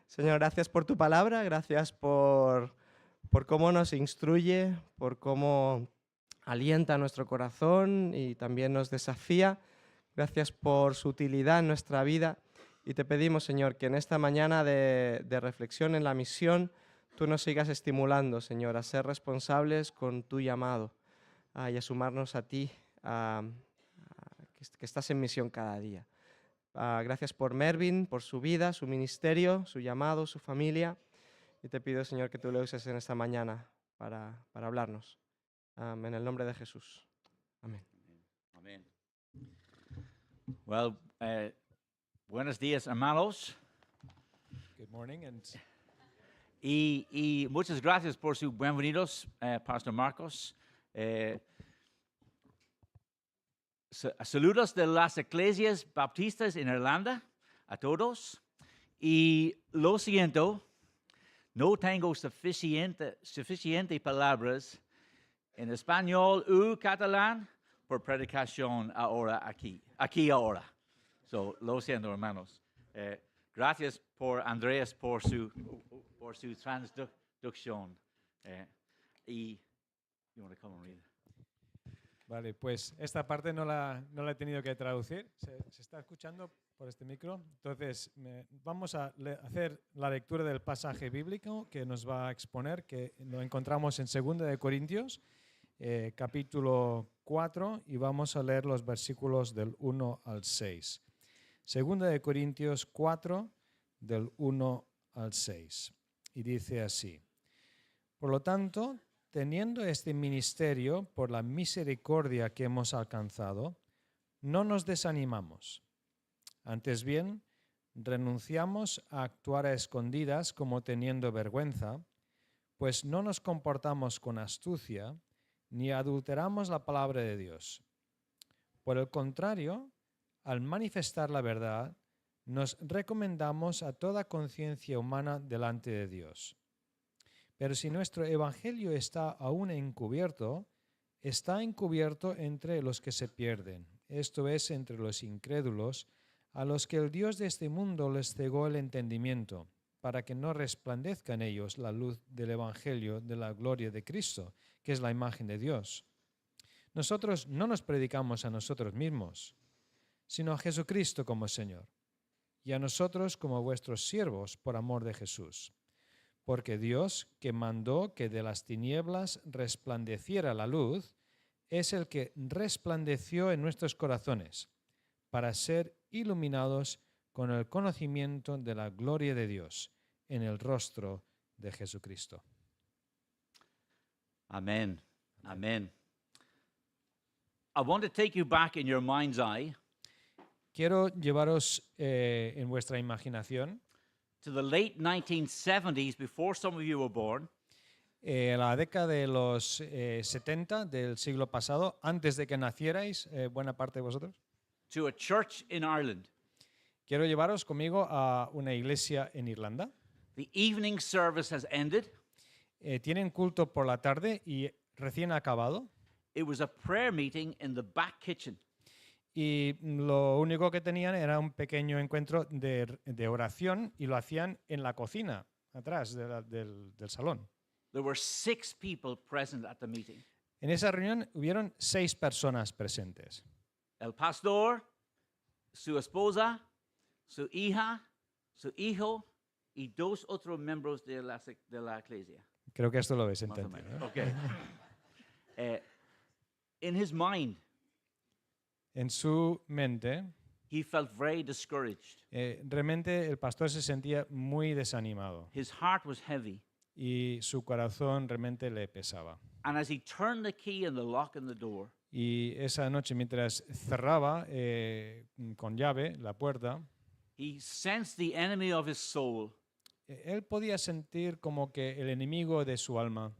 Señor, gracias por tu palabra, gracias por cómo nos instruye, por cómo alienta nuestro corazón y también nos desafía. Gracias por su utilidad en nuestra vida. Y te pedimos, Señor, que en esta mañana de reflexión en la misión, tú nos sigas estimulando, Señor, a ser responsables con tu llamado y a sumarnos a ti, que estás en misión cada día. Gracias por Mervin, por su vida, su ministerio, su llamado, su familia. Y te pido, Señor, que tú le uses en esta mañana para hablarnos. En el nombre de Jesús. Amén. Amén. Well, buenos días, hermanos. Good morning, and Y muchas gracias por sus bienvenidos, Pastor Marcos. Saludos de las iglesias baptistas en Irlanda a todos. Y lo siento, no tengo suficiente palabras en español u catalán por predicación ahora aquí ahora. So, lo siento, hermanos. Gracias por Andrés por su traducción. Y you want to come and read? vale, pues esta parte no la he tenido que traducir. ¿Se está escuchando por este micro? Entonces, vamos a hacer la lectura del pasaje bíblico que nos va a exponer, que lo encontramos en 2 de Corintios, capítulo 4, y vamos a leer los versículos del 1 al 6. 2 de Corintios 4, del 1 al 6. Y dice así: Por lo tanto, teniendo este ministerio por la misericordia que hemos alcanzado, no nos desanimamos. Antes bien, renunciamos a actuar a escondidas como teniendo vergüenza, pues no nos comportamos con astucia ni adulteramos la palabra de Dios. Por el contrario, al manifestar la verdad, nos recomendamos a toda conciencia humana delante de Dios. Pero si nuestro evangelio está aún encubierto, está encubierto entre los que se pierden, esto es, entre los incrédulos, a los que el Dios de este mundo les cegó el entendimiento, para que no resplandezca en ellos la luz del evangelio de la gloria de Cristo, que es la imagen de Dios. Nosotros no nos predicamos a nosotros mismos, sino a Jesucristo como Señor, y a nosotros como vuestros siervos por amor de Jesús. Porque Dios, que mandó que de las tinieblas resplandeciera la luz, es el que resplandeció en nuestros corazones, para ser iluminados con el conocimiento de la gloria de Dios en el rostro de Jesucristo. Amen. Amen. I want to take you back in your mind's eye Quiero llevaros en vuestra imaginación to the late 1970s, before some of you were born, la década de los 70 del siglo pasado, antes de que nacierais, buena parte de vosotros. to a church in Ireland. Quiero llevaros conmigo a una iglesia en Irlanda. The evening service has ended. Tienen culto por la tarde y recién acabado. It was a prayer meeting in the back kitchen. Y lo único que tenían era un pequeño encuentro de oración y lo hacían en la cocina, atrás del salón. There were 6 people present at the meeting. En esa reunión hubieron 6 personas presentes. El pastor, su esposa, su hija, su hijo y 2 otros miembros de la iglesia. Creo que esto lo ves en Más o Tente, menos. ¿no? Okay. In his mind, En su mente, he felt very discouraged. realmente el pastor se sentía muy desanimado His heart was heavy. y su corazón realmente le pesaba. And as he turned the key in the lock in the door, Y esa noche, mientras cerraba con llave la puerta, he sensed the enemy of his soul. él podía sentir como que el enemigo de su alma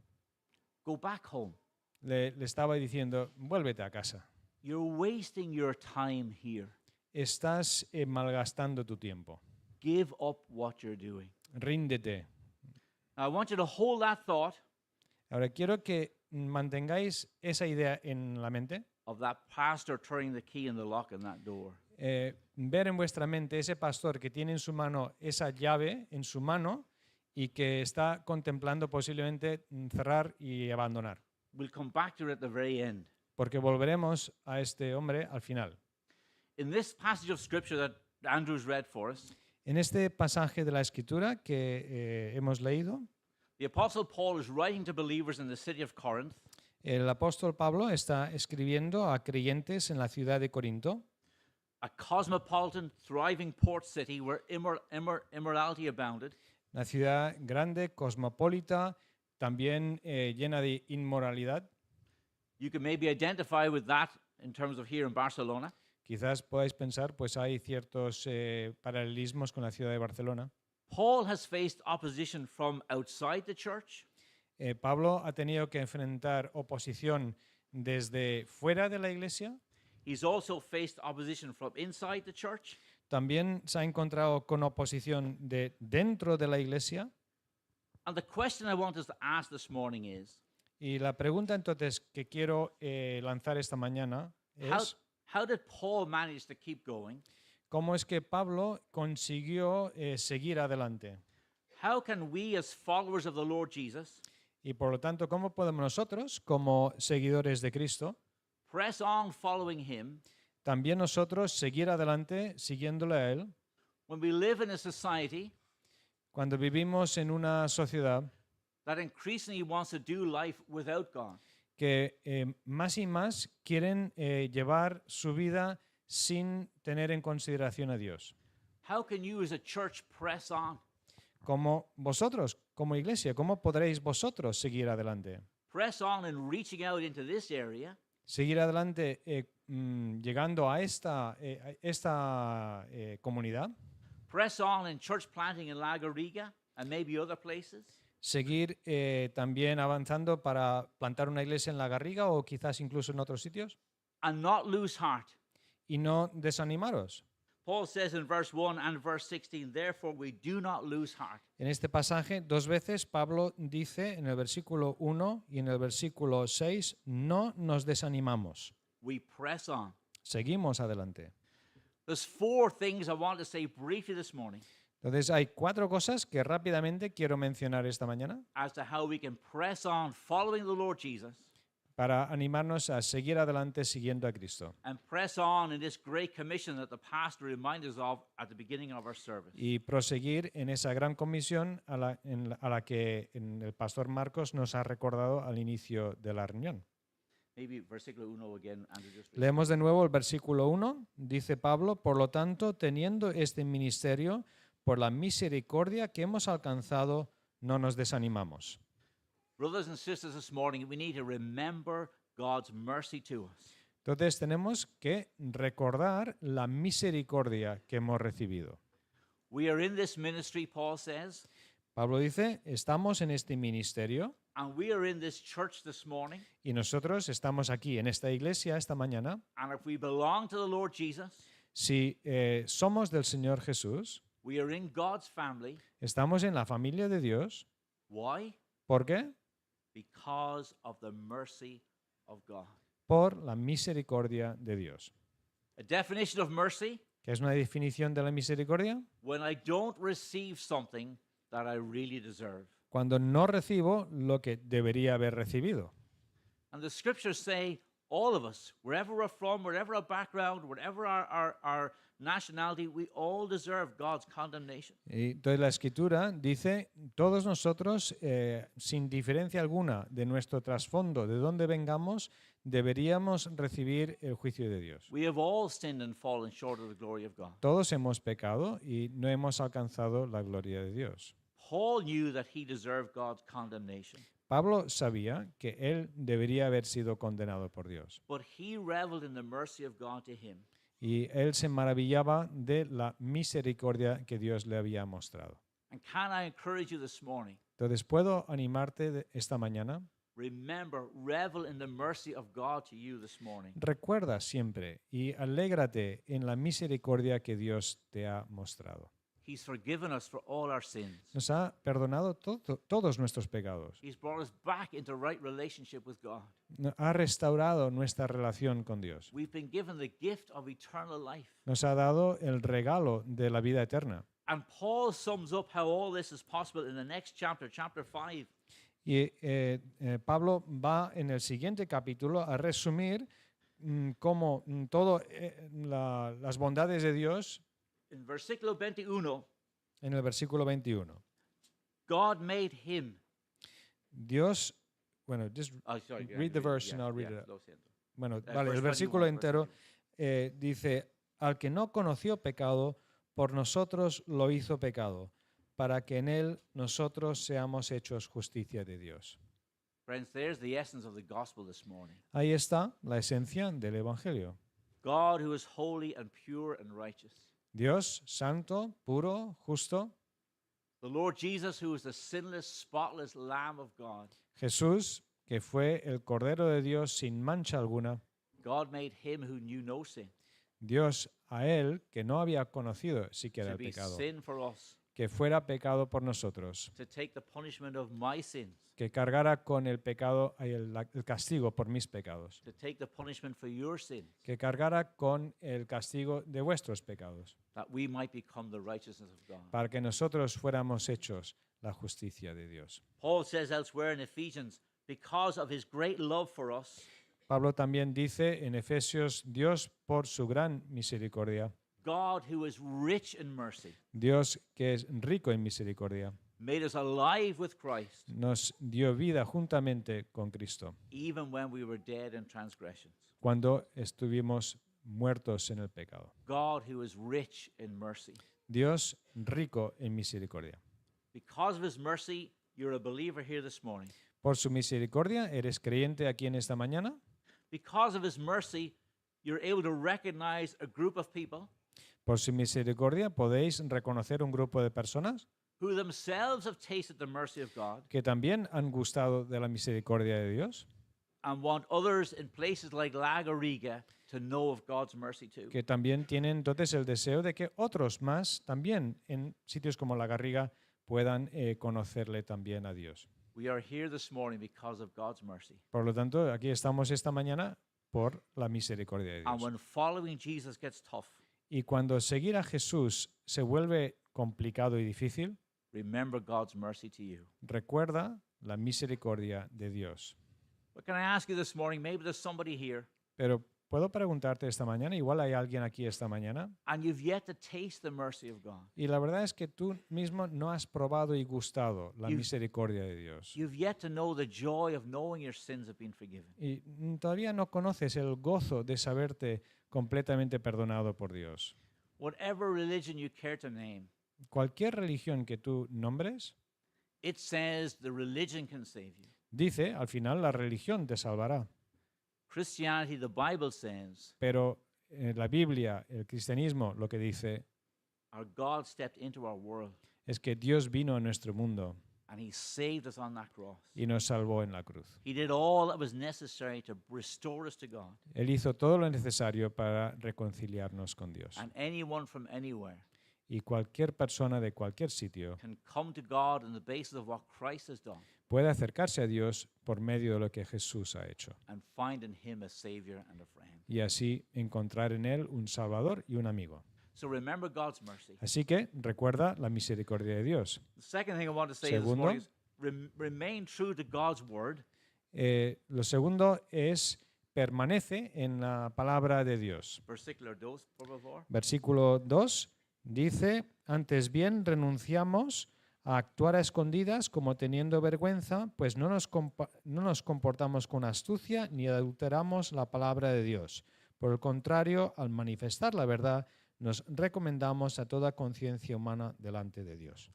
Go back home. le estaba diciendo: vuélvete a casa, You're wasting your time here. estás malgastando tu tiempo, Give up what you're doing. ríndete. I want you to hold that thought Ahora quiero que mantengáis esa idea en la mente, of that pastor turning the key in the lock in that door. ver en vuestra mente ese pastor que tiene en su mano esa llave en su mano y que está contemplando posiblemente cerrar y abandonar. We'll come back to it at the very end. Porque volveremos a este hombre al final. In this passage of scripture that Andrew's read for us, En este pasaje de la Escritura que hemos leído, the Apostle Paul is writing to believers in the city of Corinth, el apóstol Pablo está escribiendo a creyentes en la ciudad de Corinto, a cosmopolitan, thriving port city where immorality abounded, una ciudad grande, cosmopolita, también llena de inmoralidad. You can maybe identify with that in terms of here in Barcelona. Quizás podáis pensar, pues hay ciertos paralelismos con la ciudad de Barcelona. Paul has faced opposition from outside the church. Pablo ha tenido que enfrentar oposición desde fuera de la iglesia. He's also faced opposition from inside the church. También se ha encontrado con oposición de dentro de la iglesia. And the question I want us to ask this morning is, Y la pregunta entonces que quiero lanzar esta mañana es how did Paul manage to keep going? ¿cómo es que Pablo consiguió seguir adelante? How can we as followers of the Lord Jesus Y por lo tanto, ¿cómo podemos nosotros, como seguidores de Cristo, press on following him también nosotros seguir adelante siguiéndole a Él when we live in a society cuando vivimos en una sociedad that increasingly wants to do life without God? que más y más quieren llevar su vida sin tener en consideración a Dios? How can you as a church press on? Como vosotros, como iglesia, ¿cómo podréis vosotros seguir adelante? Press on in reaching out into this area Seguir adelante llegando a esta comunidad. press on in church planting in La Garriga and maybe other places, Seguir también avanzando para plantar una iglesia en La Garriga o quizás incluso en otros sitios. and not lose heart. Y no desanimaros. Paul says in verse 1 and verse 16, therefore we do not lose heart. En este pasaje, dos veces Pablo dice en el versículo 1 y en el versículo 6, no nos desanimamos, We press on. seguimos adelante. There's four things I want to say briefly this morning Entonces hay cuatro cosas que rápidamente quiero mencionar esta mañana as to how we can press on following the Lord Jesus para animarnos a seguir adelante siguiendo a Cristo and press on in this great commission that the pastor reminded us of at the beginning of our service. y proseguir en esa gran comisión a la que el pastor Marcos nos ha recordado al inicio de la reunión. Maybe versículo 1 again, Andrew, just read. Leemos de nuevo el versículo 1. Dice Pablo, por lo tanto, teniendo este ministerio, por la misericordia que hemos alcanzado, no nos desanimamos. Brothers and sisters, this morning we need to remember God's mercy to us. Entonces tenemos que recordar la misericordia que hemos recibido. We are in this ministry, Paul says, Pablo dice, estamos en este ministerio and we are in this church this morning, y nosotros estamos aquí en esta iglesia esta mañana. and if we belong to the Lord Jesus, Si somos del Señor Jesús, we are in God's family. estamos en la familia de Dios. Why? ¿Por qué? Because of the mercy of God. Por la misericordia de Dios. A definition of mercy: ¿Qué es una definición de la misericordia? when I don't receive something that I really deserve. Cuando no recibo lo que debería haber recibido. And the scriptures say all of us, wherever we're from, wherever our background, whatever our nationality, we all deserve God's condemnation. Y entonces la Escritura dice, todos nosotros, sin diferencia alguna de nuestro trasfondo, de dónde vengamos, deberíamos recibir el juicio de Dios. We have all sinned and fallen short of the glory of God. Todos hemos pecado y no hemos alcanzado la gloria de Dios. Paul knew that he deserved God's condemnation, Pablo sabía que él debería haber sido condenado por Dios. but he reveled in the mercy of God to him. Y él se maravillaba de la misericordia que Dios le había mostrado. And can I encourage you this morning? Entonces, ¿puedo animarte esta mañana? Remember, revel in the mercy of God to you this morning. Recuerda siempre y alégrate en la misericordia que Dios te ha mostrado. He's forgiven us for all our sins. Nos ha perdonado todos nuestros pecados. He's brought us back into right relationship with God. Ha restaurado nuestra relación con Dios. We've been given the gift of eternal life. Nos ha dado el regalo de la vida eterna. And Paul sums up how all this is possible in the next chapter, chapter 5. Y Pablo va en el siguiente capítulo a resumir cómo todo las bondades de Dios In versículo 21, en el versículo 21. God made him. Dios, bueno, just Sorry, read the verse and I'll read it. lo siento. Bueno, vale, el verse versículo 21, entero verse dice, al que no conoció pecado, por nosotros lo hizo pecado, para que en él nosotros seamos hechos justicia de Dios. Friends, there's the essence of the gospel this morning. Ahí está la esencia del Evangelio. God who is holy and pure and righteous. Dios santo, puro, justo. The Lord Jesus who is the sinless, spotless Lamb of God. Jesús, que fue el Cordero de Dios sin mancha alguna. God made him who knew no sin Dios a él, que no había conocido siquiera to el be pecado, sin for us, que fuera pecado por nosotros, to take the punishment of my sins, que cargara con el pecado y el castigo por mis pecados, to take the punishment for your sins, que cargara con el castigo de vuestros pecados, that we might become the righteousness of God. para que nosotros fuéramos hechos la justicia de Dios. Paul says elsewhere in Ephesians, because of his great love for us, Pablo también dice en Efesios, Dios por su gran misericordia, God who is rich in mercy, Dios que es rico en misericordia, made us alive with Christ, nos dio vida juntamente con Cristo, even when we were dead in transgressions. cuando estuvimos muertos en el pecado. God who is rich in mercy. Dios rico en misericordia. Because of his mercy, you're a believer here this morning. Por su misericordia, ¿eres creyente aquí en esta mañana? Because of his mercy, you're able to recognize a group of people Por su misericordia, ¿podéis reconocer un grupo de personas who themselves have tasted the mercy of God que también han gustado de la misericordia de Dios? and want others in places like La Garriga to know of God's mercy too? Que también tienen entonces el deseo de que otros más también en sitios como La Garriga puedan conocerle también a Dios. We are here this morning because of God's mercy. Por lo tanto, aquí estamos esta mañana por la misericordia de And Dios. when following Jesus gets tough, Y cuando seguir a Jesús se vuelve complicado y difícil, remember God's mercy to you. recuerda la misericordia de Dios. But can I ask you this morning, maybe there's somebody here Pero puedo preguntarte esta mañana, igual hay alguien aquí esta mañana, and you've yet to taste the mercy of God. y la verdad es que tú mismo no has probado y gustado la You- misericordia de Dios. You've yet to know the joy of knowing your sins have been forgiven. Y todavía no conoces el gozo de saberte completamente perdonado por Dios. Whatever religion you care to name, Cualquier religión que tú nombres, it says the religion can save you. dice, al final la religión te salvará. Christianity, the Bible says, Pero la Biblia, el cristianismo, lo que dice our God stepped into our world es que Dios vino a nuestro mundo and he saved us on that cross. y nos salvó en la cruz. He did all that was necessary to restore us to God. Él hizo todo lo necesario para reconciliarnos con Dios. And anyone from anywhere Y cualquier persona de cualquier sitio can come to God on the basis of what Christ has done puede acercarse a Dios por medio de lo que Jesús ha hecho. and find in him a Savior and a friend. Y así encontrar en Él un Salvador y un amigo. So remember God's mercy. Así que recuerda la misericordia de Dios. The second thing I want to say Segundo. this morning is remain true to God's word. Lo segundo es permanece en la palabra de Dios. Versículo 2, por favor. Versículo 2 dice, antes bien renunciamos a actuar a escondidas como teniendo vergüenza, pues no nos comportamos con astucia ni adulteramos la palabra de Dios. Por el contrario, al manifestar la verdad, nos recomendamos a toda conciencia humana delante de Dios.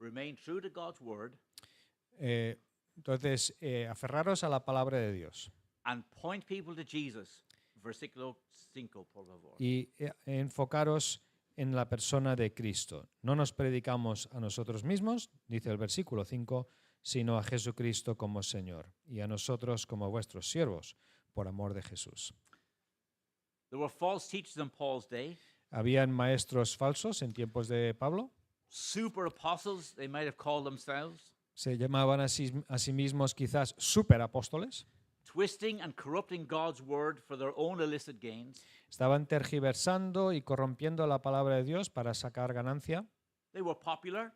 Remain true to God's word Entonces, aferraros a la palabra de Dios and point people to Jesus. Versículo 5, por favor. y enfocaros en la persona de Cristo. No nos predicamos a nosotros mismos, dice el versículo 5, sino a Jesucristo como Señor y a nosotros como vuestros siervos, por amor de Jesús. There were false teachers in Paul's day, Habían maestros falsos en tiempos de Pablo, super apostles, they might have called themselves, Se llamaban a sí mismos quizás superapóstoles. twisting and corrupting God's word for their own illicit gains. Estaban tergiversando y corrompiendo la palabra de Dios para sacar ganancia. They were popular,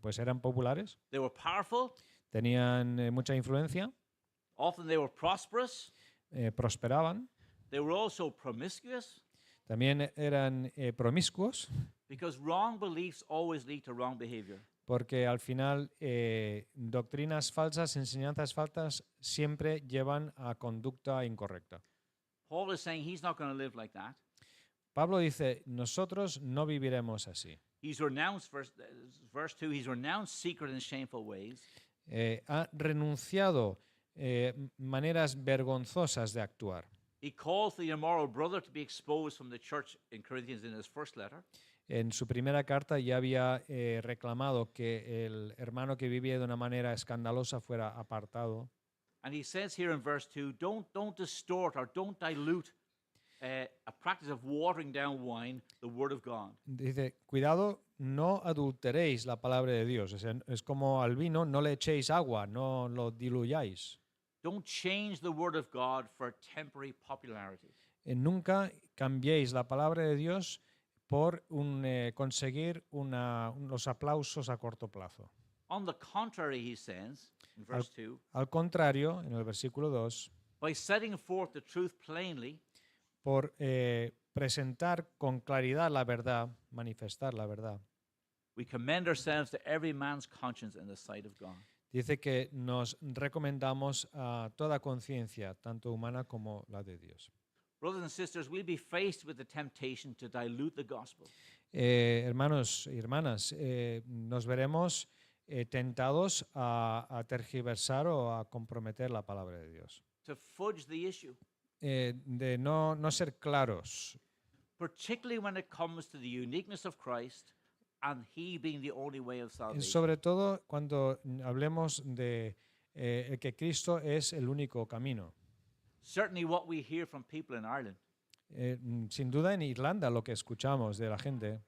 Pues eran populares, they were powerful, tenían mucha influencia, often they were prosperous, prosperaban. they were also promiscuous, También eran promiscuos, because wrong beliefs always lead to wrong behavior. porque al final doctrinas falsas, enseñanzas falsas siempre llevan a conducta incorrecta. Paul is saying he's not going to live like that. Pablo dice, nosotros no viviremos así. He's renounced, verse 2, he's renounced secret and shameful ways. Ha renunciado maneras vergonzosas de actuar. He calls the immoral brother to be exposed from the church in Corinthians in his first letter. En su primera carta ya había reclamado que el hermano que vivía de una manera escandalosa fuera apartado. And he says here in verse 2, don't distort or don't dilute a practice of watering down wine, the word of God. Dice, cuidado, no adulteréis la palabra de Dios. O sea, es como al vino, no le echéis agua, no lo diluyáis. Don't change the word of God for temporary popularity. Nunca cambiéis la palabra de Dios por conseguir los aplausos a corto plazo. On the contrary, he says in verse 2, Al contrario, en el versículo 2, by setting forth the truth plainly, por presentar con claridad la verdad, manifestar la verdad, we commend ourselves to every man's conscience in the sight of God. dice que nos recomendamos a toda conciencia, tanto humana como la de Dios. Brothers and sisters, we'll be faced with the temptation to dilute the gospel. Hermanos y hermanas, nos veremos tentados a tergiversar o a comprometer la palabra de Dios. To fudge the issue, De no ser claros, particularly when it comes to the uniqueness of Christ and He being the only way of salvation. sobre todo cuando hablemos de que Cristo es el único camino. Certainly what we hear from people in Ireland, Sin duda en Irlanda lo que escuchamos de la gente,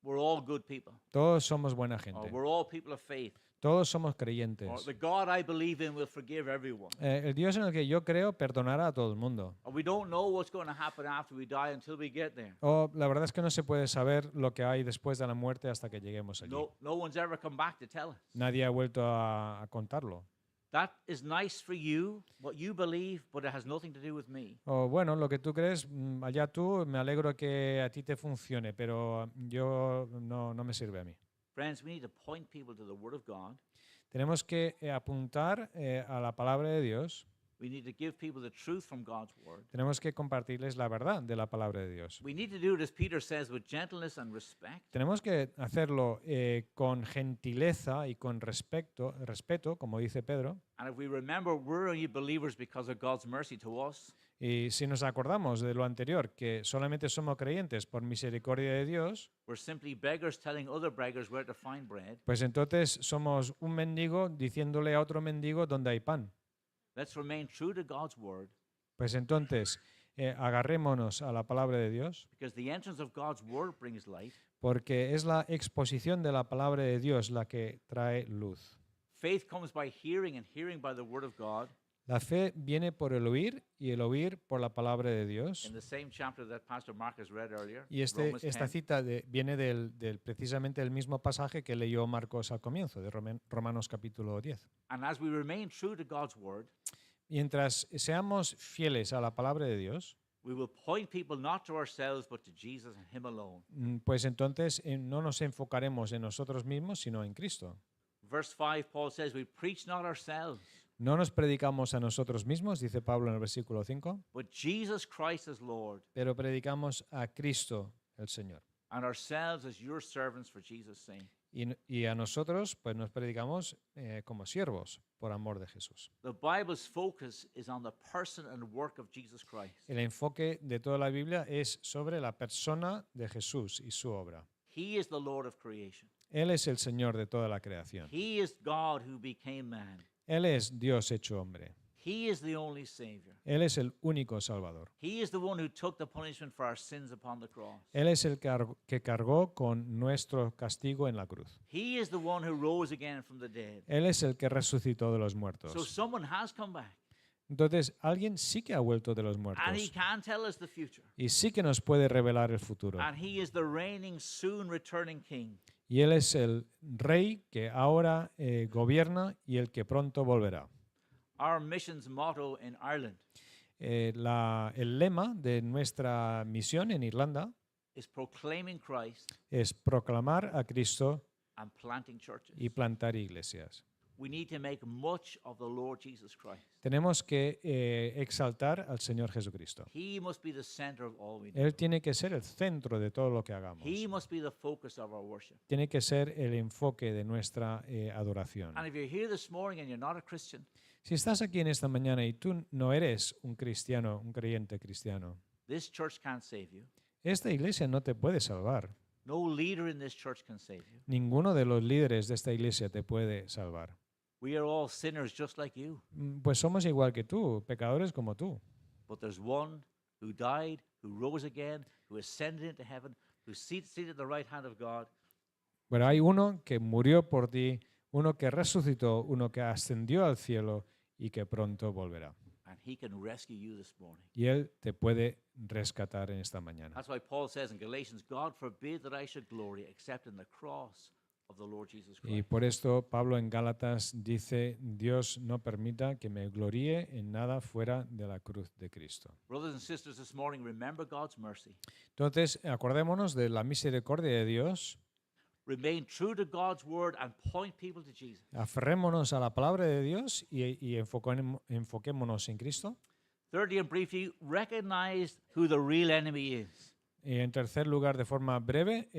we're all good people, todos somos buena or gente, we're all people of faith, todos somos or creyentes. the God I believe in will forgive everyone. El Dios en el que yo creo perdonará a todo el mundo. Or we don't know what's going to happen after we die until we get there. O la verdad es que no se puede saber lo que hay después de la muerte hasta que lleguemos allí. No one's ever come back to tell us. Nadie ha vuelto a contarlo. That is nice for you, what you believe, but it has nothing to do with me. O bueno, lo que tú crees, allá tú, me alegro que a ti te funcione, pero yo no me sirve a mí. Friends, we need to point people to the Word of God. Tenemos que apuntar a la palabra de Dios. We need to give people the truth from God's Word. Tenemos que compartirles la verdad de la palabra de Dios. We need to do it, as Peter says, with gentleness and respect. Tenemos que hacerlo con gentileza y con respeto, como dice Pedro. And if we remember, we're only believers because of God's mercy to us. Y si nos acordamos de lo anterior, que solamente somos creyentes por misericordia de Dios, We're simply beggars telling other beggars where to find bread. pues entonces somos un mendigo diciéndole a otro mendigo dónde hay pan. Let's remain true to God's Word, Pues entonces agarrémonos a la palabra de Dios, because the entrance of God's Word brings light. porque es la exposición de la palabra de Dios la que trae luz. Faith comes by hearing, and hearing by the Word of God. La fe viene por el oír y el oír por la palabra de Dios. In the same chapter that Pastor Mark has read earlier, Y Romans esta 10, cita viene precisamente del mismo pasaje que leyó Marcos al comienzo, de Romanos capítulo 10. and as we remain true to God's Word, Mientras seamos fieles a la palabra de Dios, we will point people not to ourselves but to Jesus and Him alone. pues entonces no nos enfocaremos en nosotros mismos, sino en Cristo. Verse 5, Paul says, we preach not ourselves, No nos predicamos a nosotros mismos, dice Pablo en el versículo 5, but Jesus Christ as Lord, pero predicamos a Cristo el Señor. and ourselves as your servants for Jesus' sake. Y a nosotros, pues nos predicamos como siervos por amor de Jesús. The Bible's focus is on the person and work of Jesus Christ. El enfoque de toda la Biblia es sobre la persona de Jesús y su obra. He is the Lord of creation. Él es el Señor de toda la creación. He is God who became man. Él es Dios hecho hombre. He is the only Savior. Él es el único Salvador. He is the one who took the punishment for our sins upon the cross. Él es el que cargó con nuestro castigo en la cruz. He is the one who rose again from the dead. Él es el que resucitó de los So muertos. someone has come back, Entonces, alguien sí que ha vuelto de los and he muertos can tell us the future. y sí que nos puede revelar el futuro. And he is the reigning, soon returning King. Y Él es el rey que ahora gobierna y el que pronto volverá. Our mission's motto in Ireland El lema de nuestra misión en Irlanda is proclaiming Christ es proclamar a Cristo and planting churches. y plantar iglesias. We need to make much of the Lord Jesus Christ. Tenemos que exaltar al Señor Jesucristo. He must be the center of all we do. Él tiene que ser el centro de todo lo que hagamos. He must be the focus of our worship. Tiene que ser el enfoque de nuestra adoración. And if you're here this morning and you're not a Christian, Si estás aquí en esta mañana y tú no eres un cristiano, un creyente cristiano, this church can't save you. esta iglesia no te puede salvar. No leader in this church can save you. Ninguno de los líderes de esta iglesia te puede salvar. We are all sinners just like you. Pues somos igual que tú, pecadores como tú. But there's one who died, who rose again, who ascended into heaven, who's seated at the right hand of God. Pero hay uno que murió por ti, uno que resucitó, uno que ascendió al cielo y que pronto volverá. And he can rescue you this morning. Y Él te puede rescatar en esta mañana. That's why Paul says in Galatians, God forbid that I should glory except in the cross of the Lord Jesus Y Christ. por esto Pablo en Gálatas dice, Dios no permita que me gloríe en nada fuera de la cruz de Cristo. Brothers and sisters, this morning, remember God's mercy. Entonces, acordémonos de la misericordia de Dios, Remain true to God's word and point people to Jesus. aferrémonos a la palabra de Dios y enfoquémonos en Cristo. Thirdly and briefly, recognize who the real enemy is. Y en tercer lugar, de forma breve,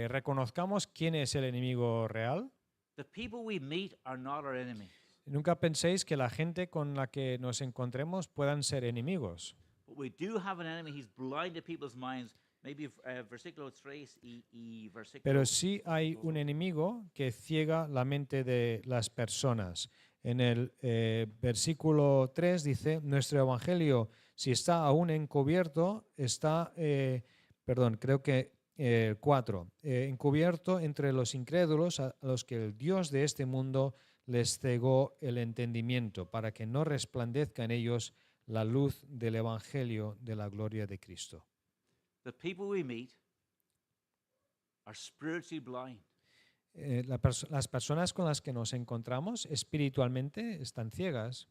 reconozcamos quién es el enemigo real. The people we meet are not our enemies, Nunca penséis que la gente con la que nos encontremos puedan ser enemigos. but we do have an enemy. He's blinded people's minds. Maybe versículo 3 y versículo. Pero sí hay un enemigo que ciega la mente de las personas. En el versículo 3 dice, nuestro evangelio, si está aún encubierto, creo que 4, encubierto entre los incrédulos a los que el Dios de este mundo les cegó el entendimiento, para que no resplandezca en ellos la luz del evangelio de la gloria de Cristo. The people we meet are spiritually blind. Las personas con las que nos encontramos espiritualmente están ciegas,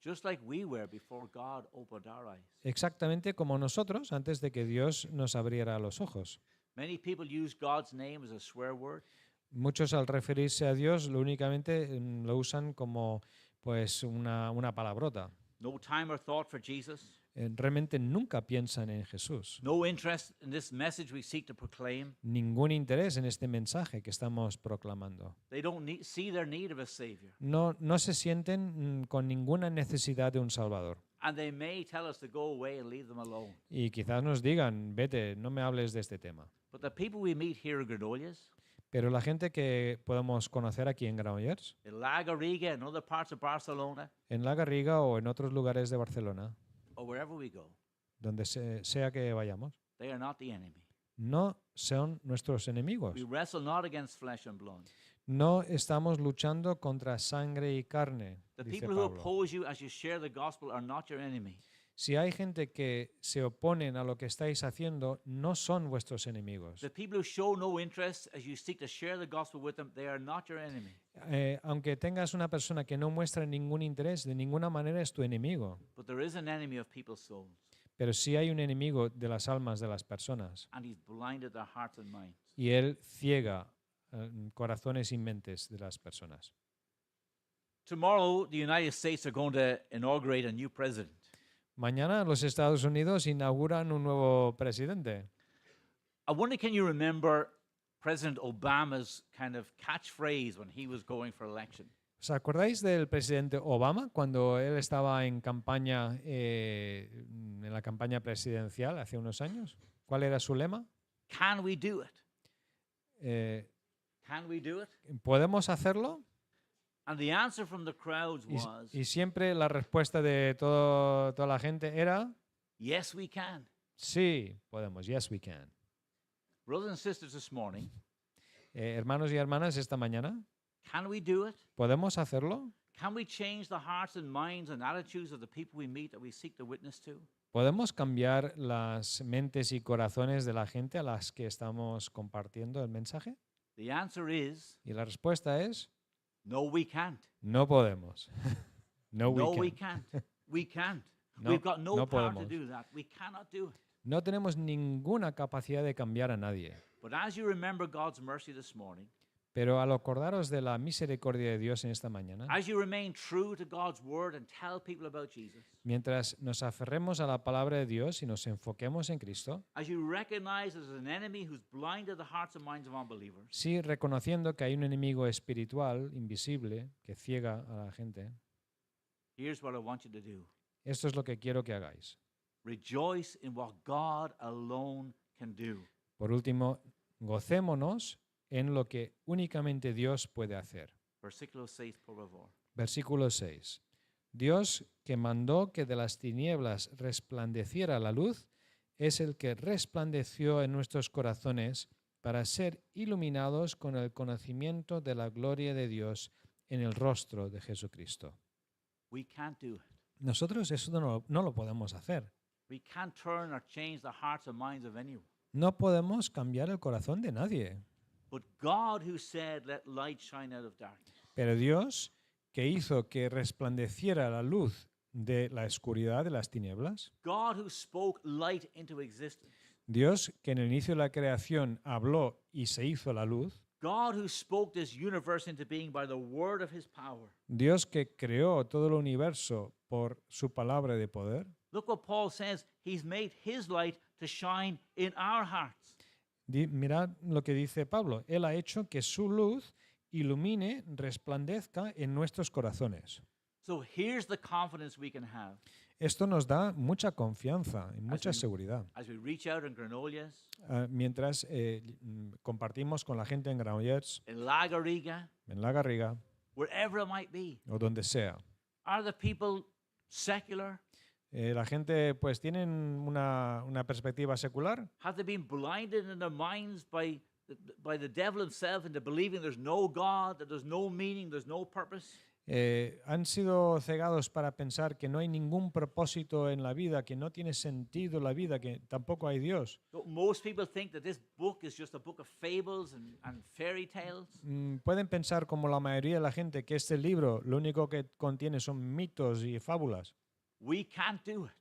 Just like we were before God opened our eyes. exactamente como nosotros antes de que Dios nos abriera los ojos. Many people use God's name as a swear word. Muchos al referirse a Dios únicamente lo usan como pues una palabrota. No time or thought for Jesus. Realmente nunca piensan en Jesús. No interest in this message we seek to proclaim. Ningún interés en este mensaje que estamos proclamando. They don't see their need of a Savior. No se sienten con ninguna necesidad de un Salvador. And they may tell us to go away and leave them alone. Y quizás nos digan, vete, no me hables de este tema. But the people we meet here in Granollers, Pero la gente que podemos conocer aquí en Granollers, in La Garriga, and other parts of Barcelona, en La Garriga o en otros lugares de Barcelona, or wherever we go, donde sea que vayamos, they are not the enemy. no son nuestros enemigos. We wrestle not against flesh and blood. No estamos luchando contra sangre y carne, The dice people who Pablo. oppose you as you share the gospel are not your enemy. Si hay gente que se oponen a lo que estáis haciendo, no son vuestros enemigos. The people who show no interest as you seek to share the gospel with them, they are not your enemy. Aunque tengas una persona que no muestra ningún interés, de ninguna manera es tu enemigo. But there is an enemy of people's souls, Pero sí hay un enemigo de las almas de las personas. and he's blinded their hearts and minds. Y él ciega corazones y mentes de las personas. Tomorrow, the United States are going to inaugurate a new president. Mañana los Estados Unidos inauguran un nuevo presidente. I wonder, can you remember President Obama's kind of catchphrase when he was going for election? ¿Os acordáis del presidente Obama cuando él estaba en campaña, en la campaña presidencial hace unos años? ¿Cuál era su lema? Can we do it? Eh, Can we do it? ¿Podemos hacerlo? And the answer from the crowds was, Y siempre la respuesta de toda la gente era, yes, we can. sí, podemos, yes we can. Brothers and sisters, this morning, Hermanos y hermanas, esta mañana, can we do it? ¿podemos hacerlo? Can we change the hearts and minds and attitudes of the people we meet that we seek to witness to? ¿Podemos cambiar las mentes y corazones de la gente a las que estamos compartiendo el mensaje? The answer is, Y la respuesta es, no, we can't. no podemos. No, No, we we can't. can't. We can't. No, We've got no, no power to podemos. do that. We cannot do it. No tenemos ninguna capacidad de cambiar a nadie. But as you remember God's mercy this morning, Pero al acordaros de la misericordia de Dios en esta mañana, as you remain true to God's word and tell people about Jesus, mientras nos aferremos a la palabra de Dios y nos enfoquemos en Cristo, as you recognize there's an enemy who's blinded the hearts and minds of unbelievers, sí reconociendo que hay un enemigo espiritual, invisible, que ciega a la gente, here's what I want you to do. esto es lo que quiero que hagáis. Rejoice in what God alone can do. Por último, gocémonos en lo que únicamente Dios puede hacer. Versículo 6, por favor. Versículo 6. Dios que mandó que de las tinieblas resplandeciera la luz, es el que resplandeció en nuestros corazones para ser iluminados con el conocimiento de la gloria de Dios en el rostro de Jesucristo. We can't do it. Nosotros eso no lo podemos hacer. We can't turn or change the hearts and minds of anyone. No podemos cambiar el corazón de nadie. But God who said, let light shine out of darkness. Pero Dios, que hizo que resplandeciera la luz de la oscuridad de las tinieblas, God who spoke light into existence. Dios, que en el inicio de la creación habló y se hizo la luz, God who spoke this universe into being by the word of his power. Dios que creó todo el universo por su palabra de poder. Look what Paul says. He's made his light to shine in our hearts. Mirad lo que dice Pablo. Él ha hecho que su luz ilumine, resplandezca en nuestros corazones. So here's the confidence we can have Esto nos da mucha confianza y mucha we- seguridad. as we reach out in Granollers, Mientras compartimos con la gente en Granollers, in La Garriga, en La Garriga wherever it might be. o donde sea. Are the people secular? La gente pues tienen una perspectiva secular. Have they been blinded in their minds by the devil himself into believing there's no God, that there's no meaning, there's no purpose? Han sido cegados para pensar que no hay ningún propósito en la vida, que no tiene sentido la vida, que tampoco hay Dios. So most people think that this book is just a book of fables and fairy tales. Pueden pensar, como la mayoría de la gente, que este libro lo único que contiene son mitos y fábulas. We can't do it.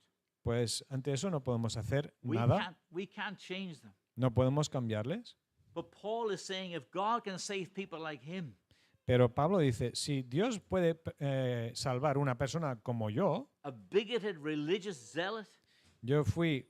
Pues ante eso no podemos hacer nada, We can't change them. no podemos cambiarles. But Paul is saying if God can save people like him, Pero Pablo dice, si Dios puede salvar una persona como yo, a bigoted religious zealot, yo fui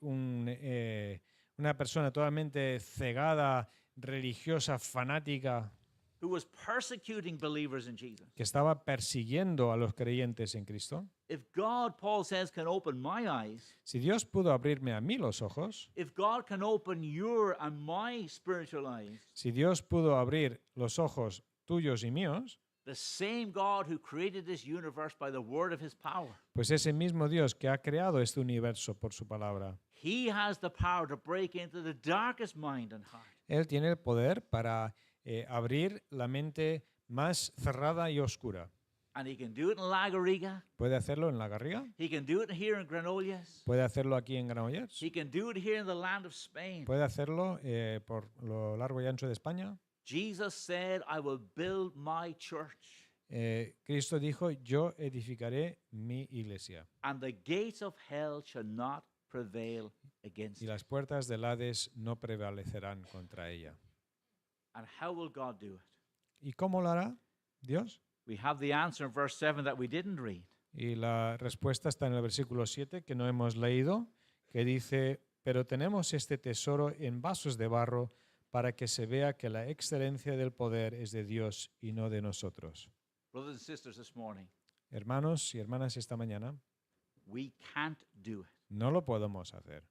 una persona totalmente cegada, religiosa, fanática, who was persecuting believers in Jesus. que estaba persiguiendo a los creyentes en Cristo. If God, Paul says, can open my eyes, Si Dios pudo abrirme a mí los ojos, if God can open your and my spiritual eyes, si Dios pudo abrir los ojos tuyos y míos, the same God who created this universe by the word of his power, pues ese mismo Dios que ha creado este universo por su palabra, he has the power to break into the darkest mind and heart. Él tiene el poder para abrir la mente más cerrada y oscura. And he can do it in La Garriga. Puede hacerlo en La Garriga, He can do it here in Granollers. puede hacerlo aquí en Granollers, He can do it here in the land of Spain. puede hacerlo por lo largo y ancho de España. Jesus said, I will build my church, Cristo dijo, yo edificaré mi iglesia and the gates of hell shall not prevail against y it. las puertas del Hades no prevalecerán contra ella. And how will God do it? ¿Y cómo lo hará Dios? We have the answer in verse 7 that we didn't read. Y la respuesta está en el versículo 7 que no hemos leído, que dice, pero tenemos este tesoro en vasos de barro para que se vea que la excelencia del poder es de Dios y no de nosotros. Brothers and sisters, this morning, Hermanos y hermanas, esta mañana we can't do it. no lo podemos hacer,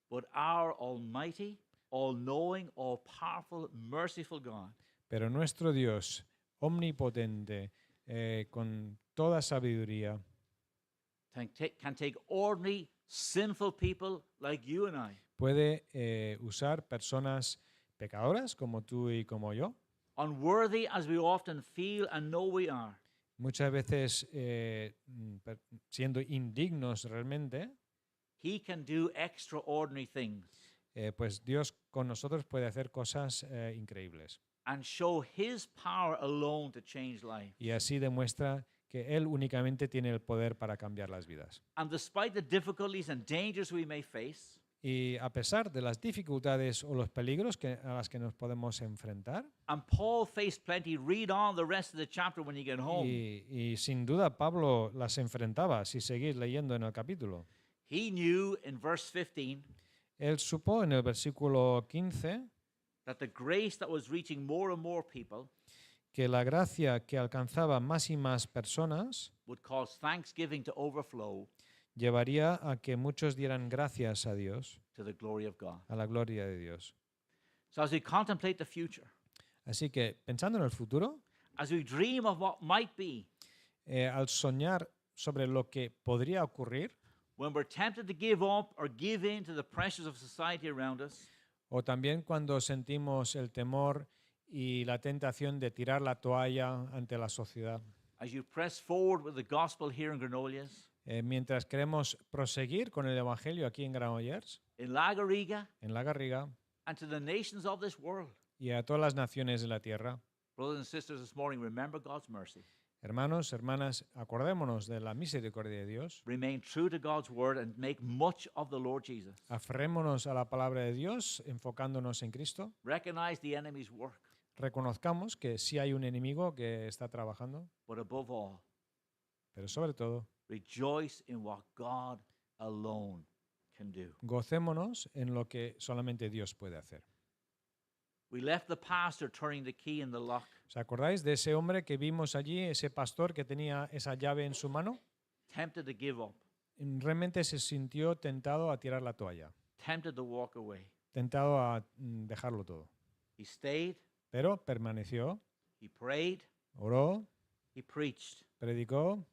But our almighty, all-knowing, all-powerful, merciful God pero nuestro Dios omnipotente, con toda sabiduría, can take ordinary, sinful people like you and I, puede usar personas pecadoras como tú y como yo, unworthy as we often feel and know we are, muchas veces siendo indignos realmente, He can do extraordinary things pues Dios con nosotros puede hacer cosas increíbles. and show His power alone to change life. Y así demuestra que Él únicamente tiene el poder para cambiar las vidas. And despite the difficulties and dangers we may face, Y a pesar de las dificultades o los peligros a las que nos podemos enfrentar, and Paul faced plenty, read on the rest of the chapter when you get home. y sin duda Pablo las enfrentaba, si seguís leyendo en el capítulo. He knew in verse 15 Él supo en el versículo 15 that the grace that was reaching more and more people que la gracia que alcanzaba más y más personas would cause thanksgiving to overflow llevaría a que muchos dieran gracias a Dios, to the glory of God. a la gloria de Dios. So as we contemplate the future, Así que pensando en el futuro, as we dream of what might be, al soñar sobre lo que podría ocurrir, when we're tempted to give up or give in to the pressures of society around us, o también cuando sentimos el temor y la tentación de tirar la toalla ante la sociedad, as you press forward with the gospel here in Granollers, mientras queremos proseguir con el Evangelio aquí en Granollers, in La Garriga, en La Garriga, and to the nations of this world. y a todas las naciones de la tierra, Brothers and sisters, this morning, remember God's mercy. hermanos, hermanas, acordémonos de la misericordia de Dios, Remain true to God's word and make much of the Lord Jesus. aferrémonos a la palabra de Dios, enfocándonos en Cristo, Recognize the enemy's work, reconozcamos que sí hay un enemigo que está trabajando, but above all, pero sobre todo, rejoice in what God alone can do. gocémonos en lo que solamente Dios puede hacer. We left the pastor turning the key in the lock, ¿Os acordáis de ese hombre que vimos allí, ese pastor que tenía esa llave en su mano? tempted to give up, Realmente se sintió tentado a tirar la toalla, tempted to walk away. tentado a dejarlo todo. He stayed, Pero permaneció, he prayed, oró, he preached, predicó.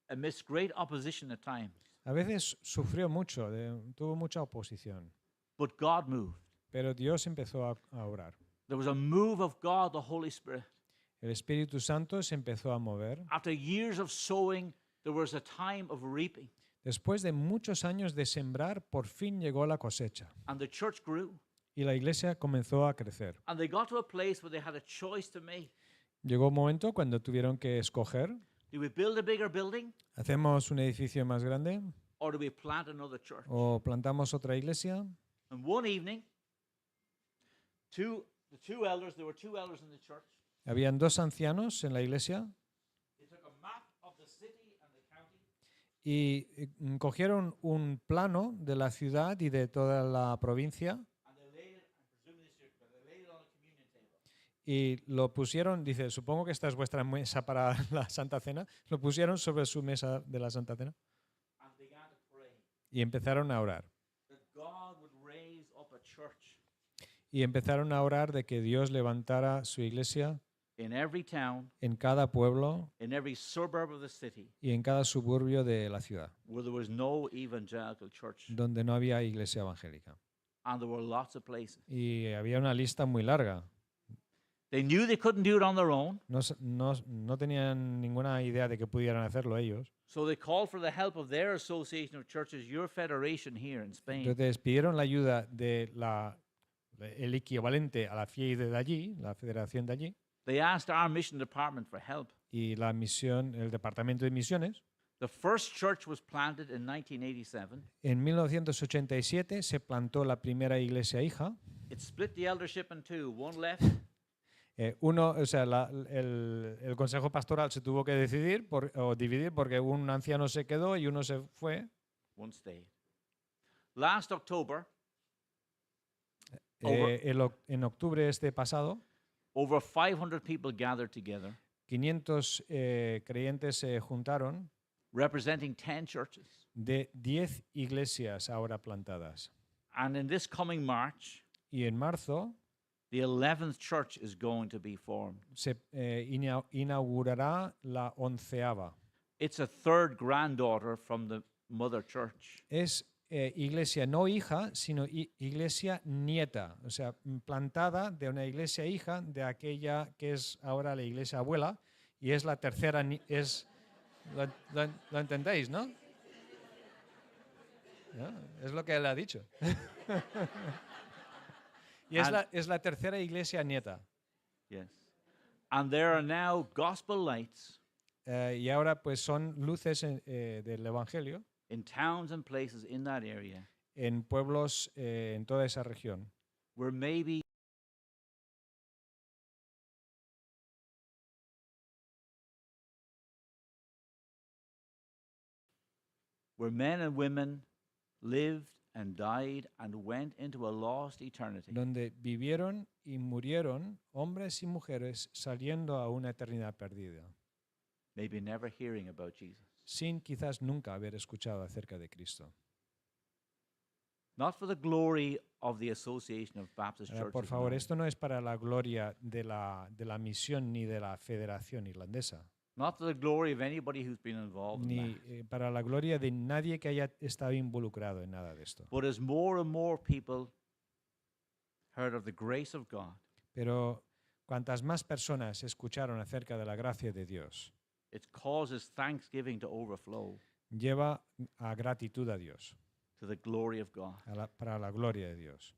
amidst great opposition at times. A veces sufrió mucho, tuvo mucha oposición, But God moved. pero Dios empezó a orar. There was a move of God, the Holy Spirit. El Espíritu Santo se empezó a mover. After years of sowing, there was a time of reaping. Después de muchos años de sembrar, por fin llegó la cosecha And the church grew. y la iglesia comenzó a crecer. And they got to a place where they had a choice to make. Llegó un momento cuando tuvieron que escoger, Do we build a bigger building ¿hacemos un edificio más grande or do we plant another church? o plantamos otra iglesia? And one evening, there were two elders in the church. Habían dos ancianos en la iglesia They took a map of the city and the county, y cogieron un plano de la ciudad y de toda la provincia and they laid it, I'm presuming this is, but they laid it on a communion table. y lo pusieron, dice, supongo que esta es vuestra mesa para la Santa Cena, lo pusieron sobre su mesa de la Santa Cena And began to pray y empezaron a orar. that God would raise up a church Y empezaron a orar de que Dios levantara su iglesia in every town, en cada pueblo in every suburb of the city, y en cada suburbio de la ciudad, where there was no evangelical church. donde no había iglesia evangélica. And there were lots of places. Y había una lista muy larga. They knew they couldn't do it on their own, No tenían ninguna idea de que pudieran hacerlo ellos. so they called for the help of their association of churches, your federation here in Spain. Entonces pidieron la ayuda de el equivalente a la FIEI de allí, la federación de allí, They asked our mission department for help. y la misión, el departamento de misiones. The first church was planted in 1987. En 1987 se plantó la primera iglesia hija. It split the eldership in two. One left, El consejo pastoral se tuvo que decidir o dividir porque un anciano se quedó y uno se fue. one stayed. Last October, En octubre este pasado, over 500 people gathered together, 500 creyentes se juntaron representing 10 churches. de 10 iglesias ahora plantadas. And in this coming March, Y en marzo The 11th church is going to be formed. se inaugurará la 11ª. It's a third granddaughter from the mother church. Es iglesia no hija, sino iglesia nieta, o sea, plantada de una iglesia hija de aquella que es ahora la iglesia abuela y es la tercera, ¿lo entendéis, no? ¿No? Es lo que él ha dicho. Y es la tercera iglesia nieta. Yes. And there are now gospel lights Y ahora pues son luces del Evangelio in towns and places in that area en pueblos en toda esa región, where maybe where men and women lived and died and went into a lost eternity. donde vivieron y murieron hombres y mujeres saliendo a una eternidad perdida, Maybe never hearing about Jesus. sin quizás nunca haber escuchado acerca de Cristo. Not for the glory of the Association of Baptist Ahora, Churches. por favor, no. esto no es para la gloria de la misión ni de la Federación Irlandesa, Not for the glory of anybody who's been involved in ni that. para la gloria de nadie que haya estado involucrado en nada de esto. But as more and more people heard of the grace of God, Pero cuantas más personas escucharon acerca de la gracia de Dios, it causes thanksgiving to overflow lleva a gratitud a Dios, to the glory of God. para la gloria de Dios.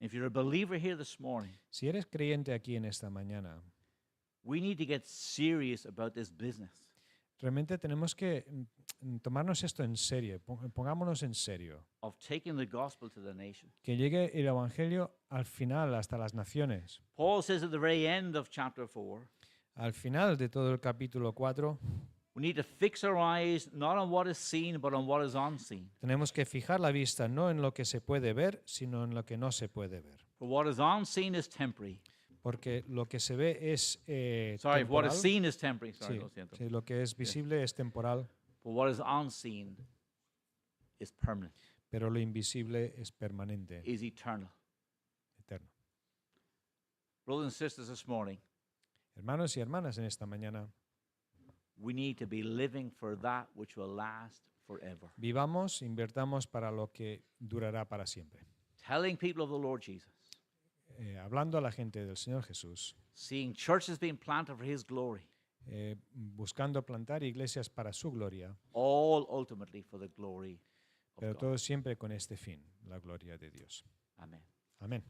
If you're a believer here this morning, Si eres creyente aquí en esta mañana, we need to get serious about this business. realmente tenemos que tomarnos esto en serio, pongámonos en serio, Of taking the gospel to the nation. que llegue el Evangelio al final hasta las naciones. Paul says at the very end of chapter 4, Al final de todo el capítulo 4, we need to fix our eyes not on what is seen, but on what is unseen. tenemos que fijar la vista no en lo que se puede ver, sino en lo que no se puede ver. For what is unseen is temporary. Porque lo que se ve es Sorry, what temporal. is seen is temporary. Sorry, Sí, lo siento. sí, lo que es visible es temporal, But what is unseen is permanent, pero lo invisible es permanente, is eternal. eterno. Brothers and sisters, this morning, Hermanos y hermanas, en esta mañana we need to be living for that which will last forever. vivamos, invertamos para lo que durará para siempre. Telling people of the Lord Jesus, Hablando a la gente del Señor Jesús, seeing churches being planted for His glory, buscando plantar iglesias para su gloria, all ultimately for the glory of pero God. todo siempre con este fin, la gloria de Dios. Amen. Amén.